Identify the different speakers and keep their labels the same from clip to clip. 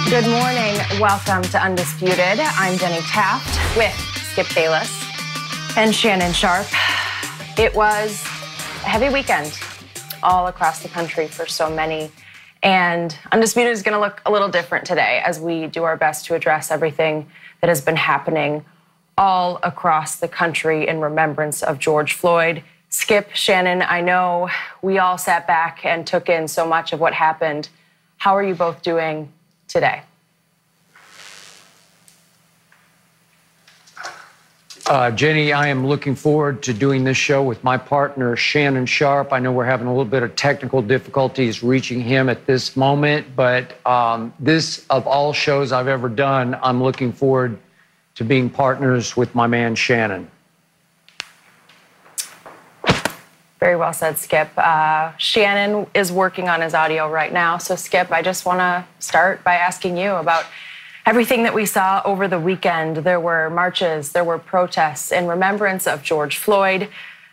Speaker 1: Good morning. Welcome to Undisputed. I'm Jenny Taft with Skip Bayless and Shannon Sharpe. It was a heavy weekend all across the country for so many. And Undisputed is going to look a little different today as we do our best to address everything that has been happening all across the country in remembrance of George Floyd. Skip, Shannon, I know we all sat back and took in so much of what happened. How are you both doing today?
Speaker 2: Jenny, I am looking forward to doing this show with my partner, Shannon Sharpe. I know we're having a little bit of technical difficulties reaching him at this moment, but this, of all shows I've ever done, I'm looking forward to being partners with my man, Shannon.
Speaker 1: Very well said, Skip. Shannon is working on his audio right now. So, Skip, I just want to start by asking you about everything that we saw over the weekend. There were marches, there were protests in remembrance of George Floyd.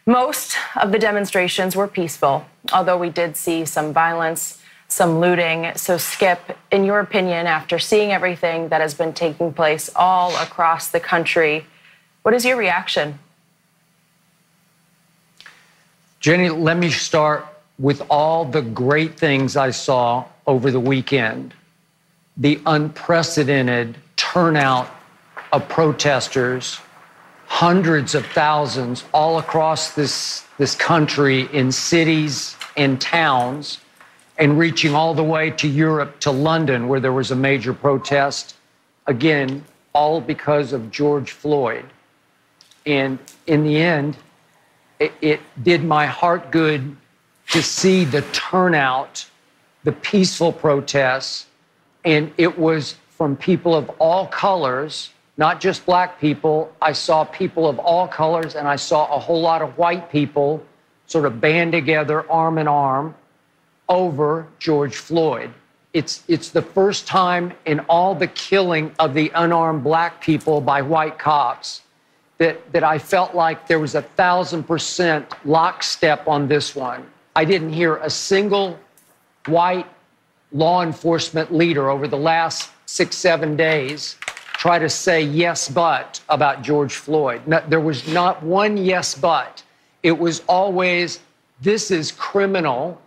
Speaker 1: Most of the demonstrations were peaceful, although we did see some violence, some looting. So, Skip, in your opinion, after seeing everything that has been taking place all across the country, what is your reaction?
Speaker 2: Jenny, let me start with all the great things I saw over the weekend. The unprecedented turnout of protesters, hundreds of thousands all across this country in cities and towns, and reaching all the way to Europe, to London, where there was a major protest. Again, all because of George Floyd. And in the end, it did my heart good to see the turnout, the peaceful protests, and it was from people of all colors, not just black people. I saw people of all colors, and I saw a whole lot of white people sort of band together, arm in arm, over George Floyd. It's the first time in all the killing of the unarmed black people by white cops that I felt like there was 1,000% lockstep on this one. I didn't hear a single white law enforcement leader over the last 6-7 days try to say yes, but about George Floyd. No, there was not one yes, but. It was always, this is criminal.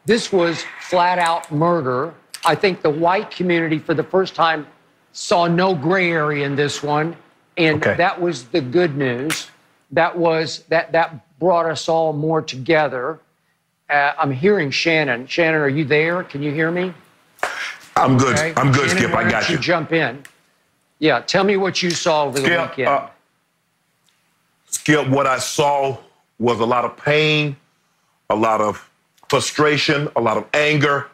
Speaker 2: This was flat out murder. I think the white community for the first time saw no gray area in this one. And that was the good news. That brought us all more together. I'm hearing Shannon. Shannon, are you there? Can you hear me?
Speaker 3: I'm good.
Speaker 2: Okay.
Speaker 3: I'm good,
Speaker 2: Shannon,
Speaker 3: Skip. I got you.
Speaker 2: Jump in. Yeah, tell me what you saw over the weekend.
Speaker 3: Skip, what I saw was a lot of pain, a lot of frustration, a lot of anger.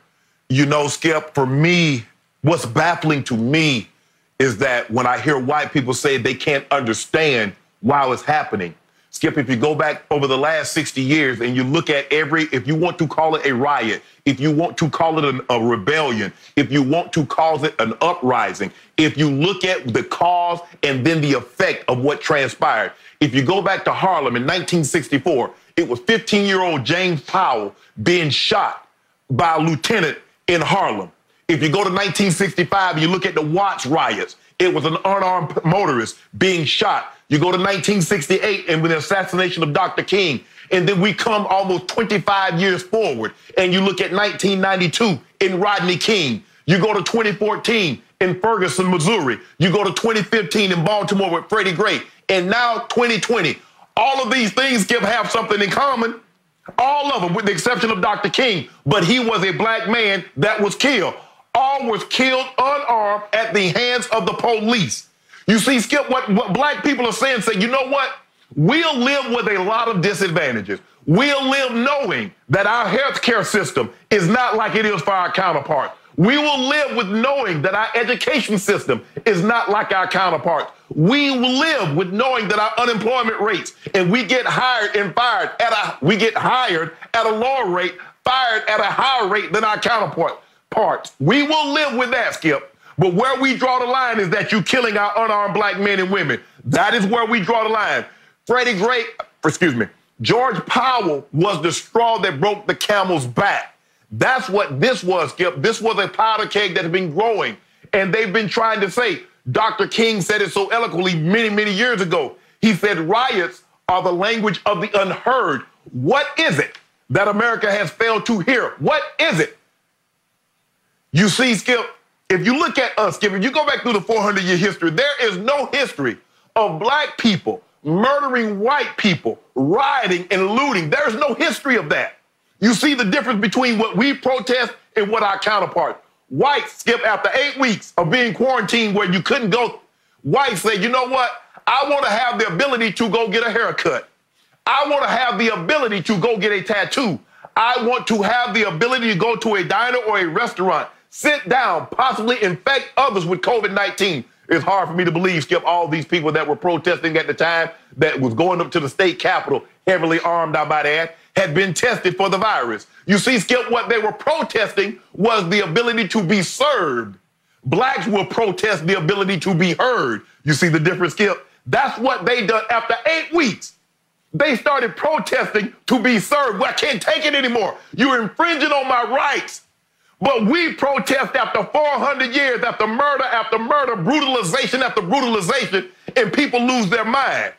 Speaker 3: You know, Skip, for me, what's baffling to me is that when I hear white people say they can't understand why it's happening. Skip, if you go back over the last 60 years and you look at if you want to call it a riot, if you want to call it a rebellion, if you want to call it an uprising, if you look at the cause and then the effect of what transpired. If you go back to Harlem in 1964, it was 15-year-old James Powell being shot by a lieutenant in Harlem. If you go to 1965 and you look at the Watts riots, it was an unarmed motorist being shot. You go to 1968 and with the assassination of Dr. King, and then we come almost 25 years forward, and you look at 1992 in Rodney King. You go to 2014 in Ferguson, Missouri. You go to 2015 in Baltimore with Freddie Gray. And now 2020. All of these things have something in common. All of them, with the exception of Dr. King. But he was a black man that was killed. All was killed unarmed at the hands of the police. You see, Skip, what black people are saying, you know what? We'll live with a lot of disadvantages. We'll live knowing that our healthcare system is not like it is for our counterparts. We will live with knowing that our education system is not like our counterparts. We will live with knowing that our unemployment rates, and we get hired and fired we get hired at a lower rate, fired at a higher rate than our counterparts. We will live with that, Skip. But where we draw the line is that you're killing our unarmed black men and women. That is where we draw the line. George Powell was the straw that broke the camel's back. That's what this was, Skip. This was a powder keg that had been growing. And they've been trying to say, Dr. King said it so eloquently many, many years ago. He said riots are the language of the unheard. What is it that America has failed to hear? What is it? You see, Skip, if you look at us, Skip, if you go back through the 400-year history, there is no history of black people murdering white people, rioting and looting. There is no history of that. You see the difference between what we protest and what our counterparts. Whites, Skip, after 8 weeks of being quarantined where you couldn't go, whites say, you know what? I want to have the ability to go get a haircut. I want to have the ability to go get a tattoo. I want to have the ability to go to a diner or a restaurant, sit down, possibly infect others with COVID-19. It's hard for me to believe, Skip, all these people that were protesting at the time that was going up to the state capitol, heavily armed, I might add, had been tested for the virus. You see, Skip, what they were protesting was the ability to be served. Blacks will protest the ability to be heard. You see the difference, Skip? That's what they done after 8 weeks. They started protesting to be served. Well, I can't take it anymore. You're infringing on my rights. But we protest after 400 years, after murder, brutalization after brutalization, and people lose their mind.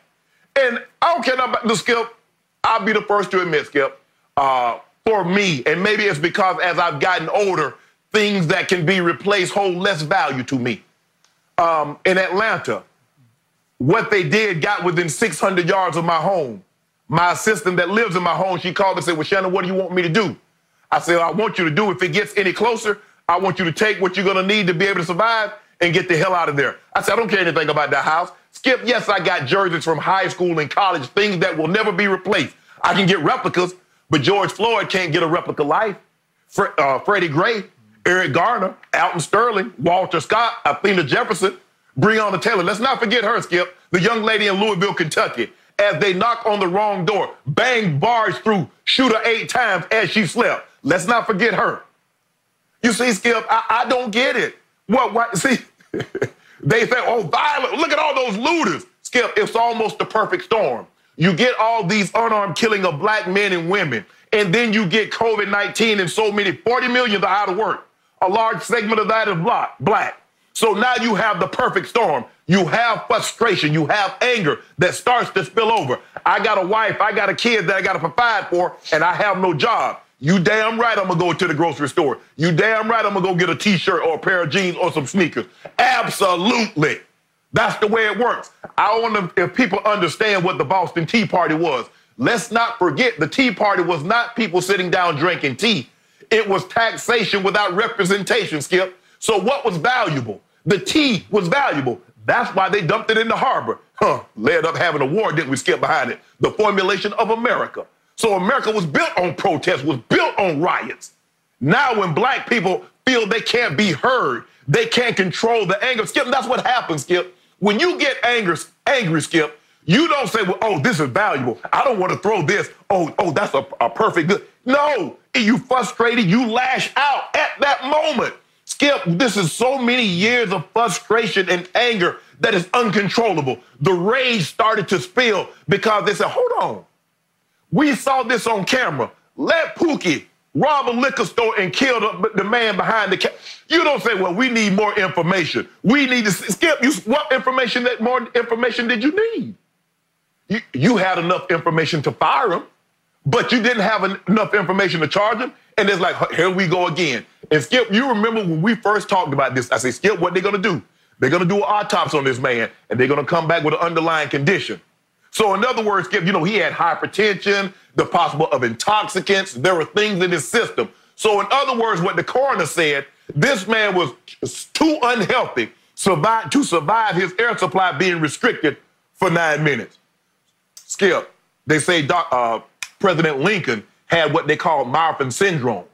Speaker 3: And I don't care about the Skip. I'll be the first to admit, Skip, for me, and maybe it's because as I've gotten older, things that can be replaced hold less value to me. In Atlanta, what they did got within 600 yards of my home. My assistant that lives in my home, she called and said, well, Shannon, what do you want me to do? I said, I want you to do, if it gets any closer, I want you to take what you're going to need to be able to survive and get the hell out of there. I said, I don't care anything about that house. Skip, yes, I got jerseys from high school and college, things that will never be replaced. I can get replicas, but George Floyd can't get a replica life. Freddie Gray, Eric Garner, Alton Sterling, Walter Scott, Athena Jefferson, Breonna Taylor. Let's not forget her, Skip, the young lady in Louisville, Kentucky, as they knock on the wrong door, bang bars through, shoot her 8 times as she slept. Let's not forget her. You see, Skip, I don't get it. What see, they say, oh, violent. Look at all those looters. Skip, it's almost the perfect storm. You get all these unarmed killing of black men and women, and then you get COVID-19 and so many, 40 million are out of work. A large segment of that is black. So now you have the perfect storm. You have frustration. You have anger that starts to spill over. I got a wife. I got a kid that I got to provide for, and I have no job. You damn right I'm going to go to the grocery store. You damn right I'm going to go get a T-shirt or a pair of jeans or some sneakers. Absolutely. That's the way it works. I wonder if people understand what the Boston Tea Party was. Let's not forget the Tea Party was not people sitting down drinking tea. It was taxation without representation, Skip. So what was valuable? The tea was valuable. That's why they dumped it in the harbor. Led up having a war, didn't we, Skip, behind it? The formulation of America. So America was built on protest, was built on riots. Now when black people feel they can't be heard, they can't control the anger. Skip, that's what happens, Skip. When you get angry, Skip, you don't say, well, oh, this is valuable. I don't want to throw this. Oh, that's a perfect good. No, you frustrated, you lash out at that moment. Skip, this is so many years of frustration and anger that is uncontrollable. The rage started to spill because they said, hold on. We saw this on camera. Let Pookie rob a liquor store and kill the man behind the camera. You don't say, well, we need more information. We need to, Skip, what information, more information did you need? You had enough information to fire him, but you didn't have enough information to charge him. And it's like, here we go again. And Skip, you remember when we first talked about this, I said, Skip, what they gonna do? They're gonna do an autopsy on this man, and they're gonna come back with an underlying condition. So in other words, Skip, he had hypertension, the possible of intoxicants. There were things in his system. So in other words, what the coroner said, this man was too unhealthy to survive his air supply being restricted for 9 minutes. Skip, they say President Lincoln had what they call Marfan syndrome.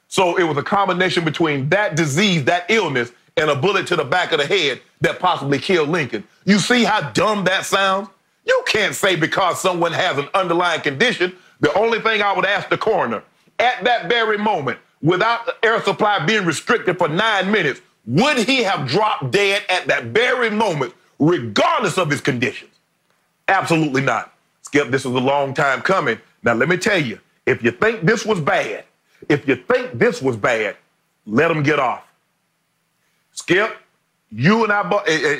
Speaker 3: So it was a combination between that disease, that illness, and a bullet to the back of the head that possibly killed Lincoln. You see how dumb that sounds? You can't say because someone has an underlying condition. The only thing I would ask the coroner, at that very moment, without the air supply being restricted for 9 minutes, would he have dropped dead at that very moment, regardless of his conditions? Absolutely not. Skip, this is a long time coming. Now, let me tell you, if you think this was bad, let them get off. Skip, you and I,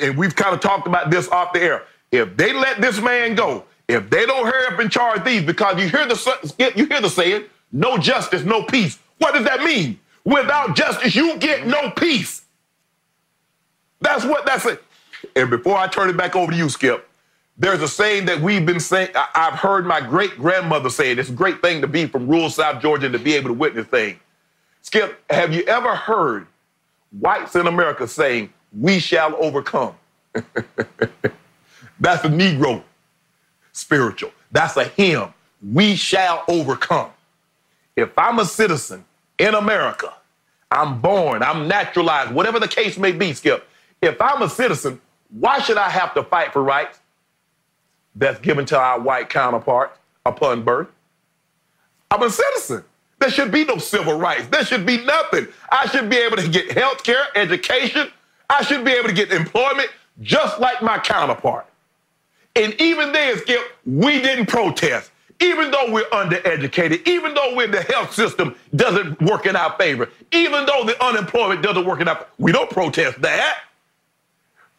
Speaker 3: and we've kind of talked about this off the air. If they let this man go, if they don't hurry up and charge these, because you hear the saying, no justice, no peace. What does that mean? Without justice, you get no peace. That's what that's it. And before I turn it back over to you, Skip, there's a saying that we've been saying, I've heard my great-grandmother say it. It's a great thing to be from rural South Georgia and to be able to witness things. Skip, have you ever heard whites in America saying, we shall overcome? That's a Negro spiritual. That's a hymn. We shall overcome. If I'm a citizen in America, I'm born, I'm naturalized, whatever the case may be, Skip. If I'm a citizen, why should I have to fight for rights that's given to our white counterparts upon birth? I'm a citizen. There should be no civil rights. There should be nothing. I should be able to get health care, education. I should be able to get employment just like my counterpart. And even then, Skip, we didn't protest. Even though we're undereducated, even though the health system doesn't work in our favor, even though the unemployment doesn't work in our favor, we don't protest that.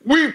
Speaker 3: We